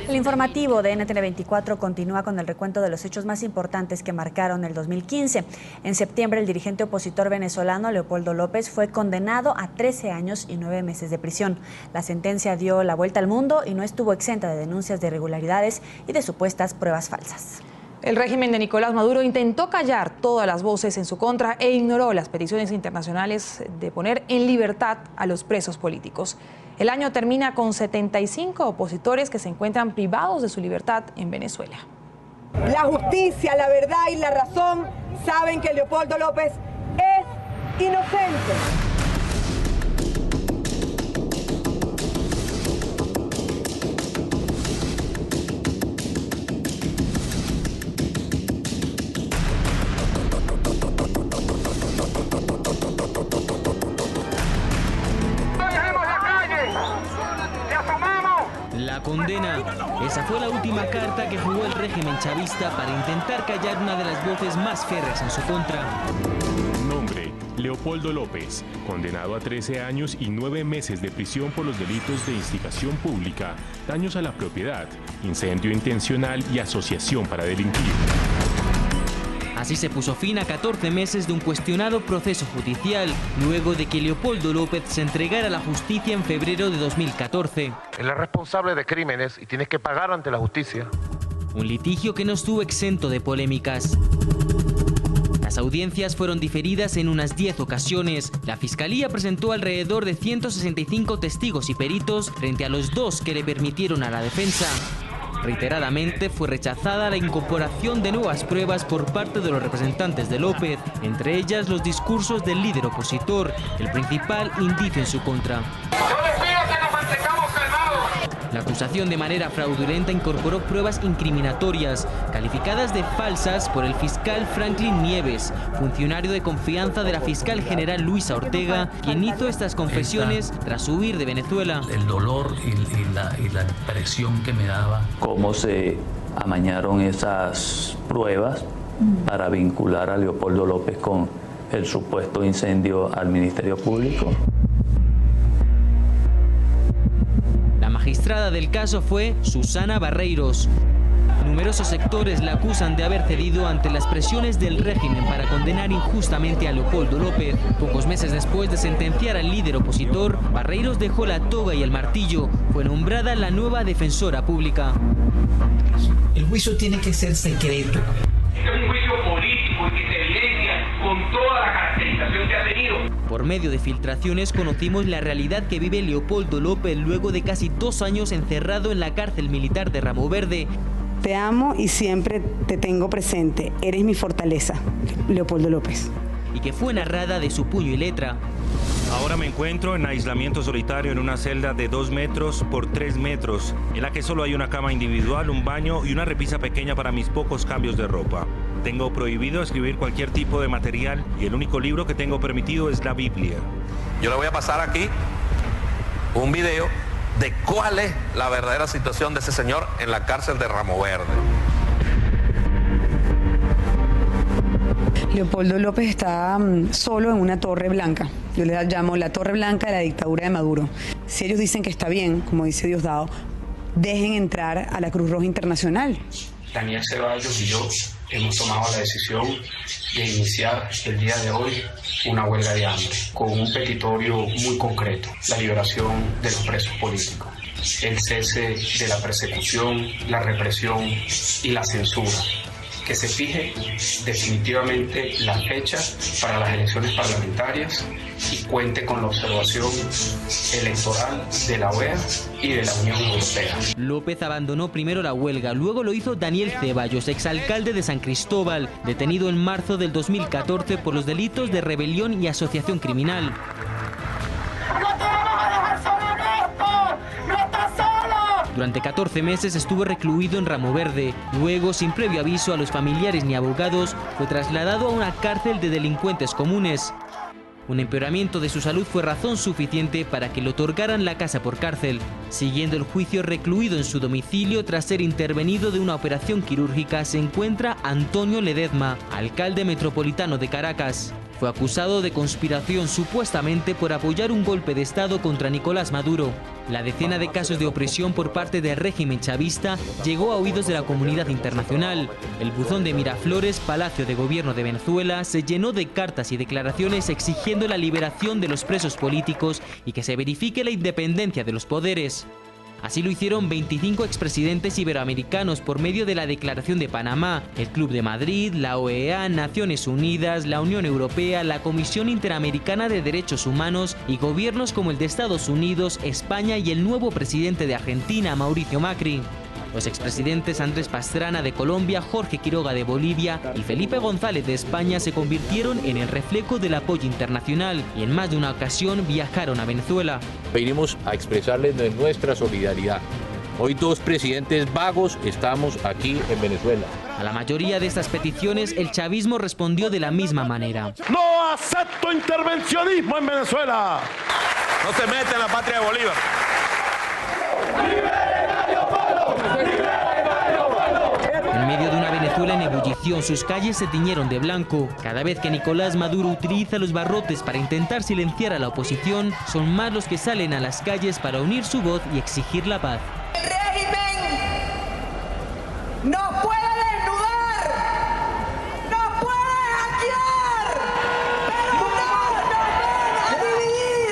El informativo de NTN 24 continúa con el recuento de los hechos más importantes que marcaron el 2015. En septiembre, el dirigente opositor venezolano Leopoldo López fue condenado a 13 años y 9 meses de prisión. La sentencia dio la vuelta al mundo y no estuvo exenta de denuncias de irregularidades y de supuestas pruebas falsas. El régimen de Nicolás Maduro intentó callar todas las voces en su contra e ignoró las peticiones internacionales de poner en libertad a los presos políticos. El año termina con 75 opositores que se encuentran privados de su libertad en Venezuela. La justicia, la verdad y la razón saben que Leopoldo López es inocente. La condena. Esa fue la última carta que jugó el régimen chavista para intentar callar una de las voces más férreas en su contra. Nombre: Leopoldo López, condenado a 13 años y 9 meses de prisión por los delitos de instigación pública, daños a la propiedad, incendio intencional y asociación para delinquir. Así se puso fin a 14 meses de un cuestionado proceso judicial, luego de que Leopoldo López se entregara a la justicia en febrero de 2014. Él es responsable de crímenes y tienes que pagar ante la justicia. Un litigio que no estuvo exento de polémicas. Las audiencias fueron diferidas en unas 10 ocasiones. La Fiscalía presentó alrededor de 165 testigos y peritos frente a los 2 que le permitieron a la defensa. Reiteradamente fue rechazada la incorporación de nuevas pruebas por parte de los representantes de López, entre ellas los discursos del líder opositor, el principal indicio en su contra. La acusación de manera fraudulenta incorporó pruebas incriminatorias, calificadas de falsas por el fiscal Franklin Nieves, funcionario de confianza de la fiscal general Luisa Ortega, quien hizo estas confesiones tras huir de Venezuela. El dolor y la impresión que me daba. Cómo se amañaron esas pruebas para vincular a Leopoldo López con el supuesto incendio al Ministerio Público. La magistrada del caso fue Susana Barreiros. Numerosos sectores la acusan de haber cedido ante las presiones del régimen para condenar injustamente a Leopoldo López. Pocos meses después de sentenciar al líder opositor, Barreiros dejó la toga y el martillo. Fue nombrada la nueva defensora pública. El juicio tiene que ser secreto. Es un juicio político y que se evidencia con toda la caracterización que ha tenido. Por medio de filtraciones conocimos la realidad que vive Leopoldo López luego de casi 2 años encerrado en la cárcel militar de Ramo Verde. Te amo y siempre te tengo presente. Eres mi fortaleza, Leopoldo López. Y que fue narrada de su puño y letra. Ahora me encuentro en aislamiento solitario en una celda de 2 metros por 3 metros, en la que solo hay una cama individual, un baño y una repisa pequeña para mis pocos cambios de ropa. Tengo prohibido escribir cualquier tipo de material y el único libro que tengo permitido es la Biblia. Yo le voy a pasar aquí un video de cuál es la verdadera situación de ese señor en la cárcel de Ramo Verde. Leopoldo López está solo en una torre blanca. Yo le llamo la torre blanca de la dictadura de Maduro. Si ellos dicen que está bien, como dice Diosdado, dejen entrar a la Cruz Roja Internacional. Daniel Ceballos y yo hemos tomado la decisión de iniciar el día de hoy una huelga de hambre con un petitorio muy concreto: la liberación de los presos políticos, el cese de la persecución, la represión y la censura, que se fije definitivamente la fecha para las elecciones parlamentarias y cuente con la observación electoral de la OEA y de la Unión Europea. López abandonó primero la huelga, luego lo hizo Daniel Ceballos, exalcalde de San Cristóbal, detenido en marzo del 2014 por los delitos de rebelión y asociación criminal. Durante 14 meses estuvo recluido en Ramo Verde. Luego, sin previo aviso a los familiares ni abogados, fue trasladado a una cárcel de delincuentes comunes. Un empeoramiento de su salud fue razón suficiente para que le otorgaran la casa por cárcel. Siguiendo el juicio, recluido en su domicilio tras ser intervenido de una operación quirúrgica, se encuentra Antonio Ledezma, alcalde metropolitano de Caracas. fue acusado de conspiración supuestamente por apoyar un golpe de Estado contra Nicolás Maduro. La decena de casos de opresión por parte del régimen chavista llegó a oídos de la comunidad internacional. El buzón de Miraflores, Palacio de Gobierno de Venezuela, se llenó de cartas y declaraciones exigiendo la liberación de los presos políticos y que se verifique la independencia de los poderes. Así lo hicieron 25 expresidentes iberoamericanos por medio de la Declaración de Panamá, el Club de Madrid, la OEA, Naciones Unidas, la Unión Europea, la Comisión Interamericana de Derechos Humanos y gobiernos como el de Estados Unidos, España y el nuevo presidente de Argentina, Mauricio Macri. Los expresidentes Andrés Pastrana de Colombia, Jorge Quiroga de Bolivia y Felipe González de España se convirtieron en el reflejo del apoyo internacional y en más de una ocasión viajaron a Venezuela. Venimos a expresarles nuestra solidaridad. Hoy 2 presidentes vagos estamos aquí en Venezuela. A la mayoría de estas peticiones el chavismo respondió de la misma manera. No acepto intervencionismo en Venezuela. No se mete en la patria de Bolívar. En medio de una Venezuela en ebullición, sus calles se tiñeron de blanco. Cada vez que Nicolás Maduro utiliza los barrotes para intentar silenciar a la oposición, son más los que salen a las calles para unir su voz y exigir la paz. El régimen no